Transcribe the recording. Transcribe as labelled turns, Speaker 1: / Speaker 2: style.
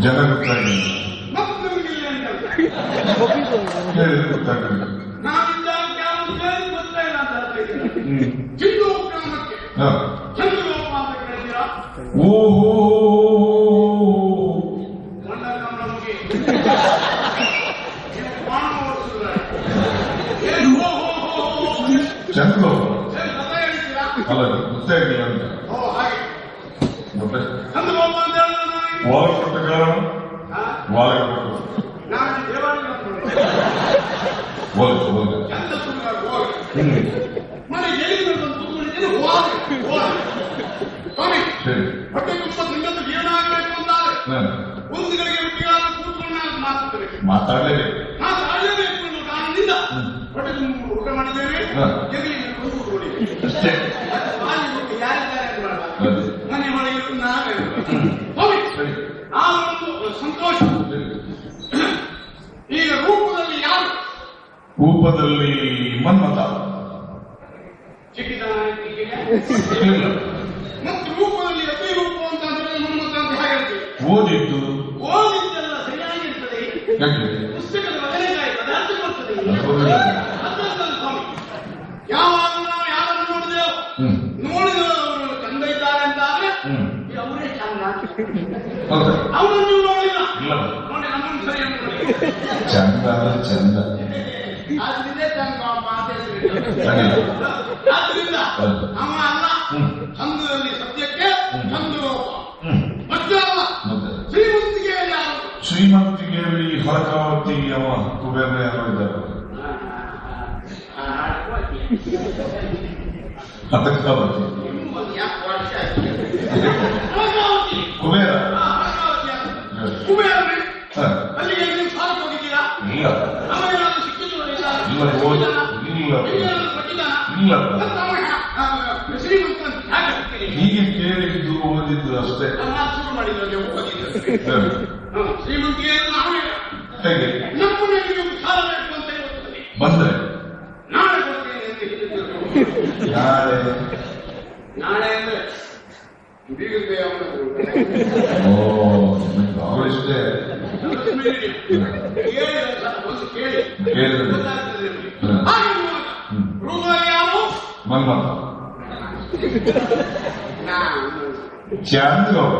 Speaker 1: ಜನ ಗೊತ್ತಾಗಿಲ್ಲ.
Speaker 2: ಮತ್ತೆ ನಿಮಗೆ ಇಲ್ಲಿ ಅಂತಲ್ಲ.
Speaker 1: ಹೇಳಿದ್ರೆ ಗೊತ್ತಾಗಲಿಲ್ಲ.
Speaker 2: ನಾವಿದ್ದಾಗ ಕೆಲವು ಕೇಳಿ ಗೊತ್ತಾಯಿಲ್ಲ ಅಂತ ಹೇಳ್ತಾ ಇದ್ದೀನಿ. ಚಿಂದು ಗ್ರಾಮಕ್ಕೆ ಚಂದ್ರಗೋಪ ಅಂತ ಕೇಳಿದ್ದೀರಾ?
Speaker 1: ಓಹೋ
Speaker 2: ಮಂಡಲ ನಮಗೆ ಬಾಣ ಓಡಿಸಿದ್ದಾರೆ. ಏನು
Speaker 1: ಚಂದ್ರಗೋಪ
Speaker 2: ಕಥೆ ಹೇಳ್ತೀರಾ?
Speaker 1: ಅಲ್ಲ ಗೊತ್ತಾಗಿಲ್ಲ ಅಂತ.
Speaker 2: ಓ ಹಾಗೆ
Speaker 1: ಮತ್ತೆ
Speaker 2: ಚಂದ್ರಗೋಪ ಅಂತ ಹೇಳಿದ್ರೆ ನನಗೆ
Speaker 1: ವಾರ ಕೊಟ್ಟ ಕಾರಣ ವಾರ ಕೊಟ್ಟು
Speaker 2: ನಾನು ದೇವಾಲಯ
Speaker 1: ಹೋದ
Speaker 2: ಚಂದ ಸುಂದರ ಹೋಗಿ ಮನೆ ಎಲ್ಲಿ ಕೂತ್ಕೊಂಡಿದ್ದೀನಿ ಹೋಗಿ ಸ್ವಾಮಿ
Speaker 1: ಸರಿ
Speaker 2: ಹೊಟ್ಟೆ ತುಂಬ ನಿಮ್ಮದು ಜೀವನ ಆಗಬೇಕು ಅಂತಾದ್ರೆ ಒಂದು ಗಳಿಗೆ ಒಟ್ಟಿಗಾದ ಕೂತ್ಕೊಂಡು ನಾನು
Speaker 1: ಮಾತಾಡಲೇಬೇಕು.
Speaker 2: ಮಾತಾಡಲೇಬೇಕು ಅನ್ನೋ ಕಾರಣದಿಂದ ಹೊಟ್ಟೆ ತುಂಬ ಊಟ ಮಾಡಿದ್ದೇವೆ. ಜಗಲಿ ಕೂತ್ಕೊಂಡಿದ್ದೇವೆ
Speaker 1: ಅಷ್ಟೇ.
Speaker 2: ಯಾರಿದ್ದಾರೆ ಮನೆ ಒಳಗೆ ನಾವೇ ಸ್ವಾಮಿ ಆ ಒಂದು ಸಂತೋಷ. ಈಗ ರೂಪದಲ್ಲಿ ಯಾರು?
Speaker 1: ರೂಪದಲ್ಲಿ ಮನ್ಮಥ
Speaker 2: ಚಿಕ್ಕಿದನ ಮತ್ತು ರೂಪದಲ್ಲಿ ಅತಿ ರೂಪ ಅಂತ ಅಂದ್ರೆ ಮನ್ಮಥ ಅಂತ ಹೇಳ್ತೀವಿ.
Speaker 1: ಓದಿದ್ದು
Speaker 2: ಓದಿದ್ದೆಲ್ಲ ಸರಿಯಾಗಿರ್ತದೆ.
Speaker 1: ಯಾಕೆ
Speaker 2: ಪುಸ್ತಕದ ಬದನೆಕಾಯಿ ಪದಾರ್ಥ ಬರ್ತದೆ. ಅದರಲ್ಲಿ ಸ್ವಾಮಿ ಯಾವಾಗ ನಾವು ಯಾರನ್ನು ನೋಡಿದೆವು ನೋಡಿದವರು ಚಂದ ಇದ್ದಾರೆ ಅಂತ ಆದ್ರೆ ಅವರೇ ಚಂದ. ಅವರನ್ನು ನೀವು ನೋಡಿಲ್ಲ ನೋಡಿ ನಮ್ಮನ್ನು ಸರಿ
Speaker 1: ಚಂದ ಚಂದ
Speaker 2: ಆದ್ರಿಂದ ಚಂದ ಆದ್ರಿಂದ ನಮ್ಮ ಅಲ್ಲ ಚಂದದಲ್ಲಿ ಸತ್ಯಕ್ಕೆ ಚಂದ್ರೋಪ ಮತ್ತೆ ಅಲ್ಲ ಶ್ರೀಮಂತಿಗೆ ಯಾರು?
Speaker 1: ಶ್ರೀಮಂತಿಗೆಯಲ್ಲಿ ಹೊರಕಾವತಿ ಅವ ಕುಬೇರ ಯಾರು ಇದ್ದಾರೆ ಹತಕಾವತಿ ಕುಬೇರ
Speaker 2: ಕುಬೇರ ಅಲ್ಲಿಗೆ ನೀವು ಸಾಲ ಹೋಗಿದ್ದೀರಾ?
Speaker 1: ಇಲ್ಲ
Speaker 2: ನಮಗೇನಾದ್ರೂ ಸಿಕ್ಕಿದ್ರು ಶ್ರೀಮಂತ
Speaker 1: ಹೀಗೆ ಕೇಳಿದ್ದು ಓದಿದ್ದು ಅಷ್ಟೇ.
Speaker 2: ಶುರು ಮಾಡಿದ್ರು ಶ್ರೀಮಂತಿಯನ್ನು ನಾವೇ
Speaker 1: ಹೇಗೆ
Speaker 2: ನಮ್ಮನ್ನು ನೀವು ಸಾಲ ಬೇಕು ಅಂತ ಹೇಳುತ್ತದೆ.
Speaker 1: ಬಂದ್ರೆ
Speaker 2: ನಾಳೆ ಕೊಡ್ತೇನೆ ಅಂತ ಹೇಳಿದ್ರು. ನಾಳೆ ಅಂದ್ರೆ ಬೀಗದೆ
Speaker 1: ಅವಳಿಷ್ಟೇ ಕೇಳಿದ್ರೆ
Speaker 2: ಯಾರು?
Speaker 1: ಮನ್ಮಥ ಚಂದ್ರಗೋಪ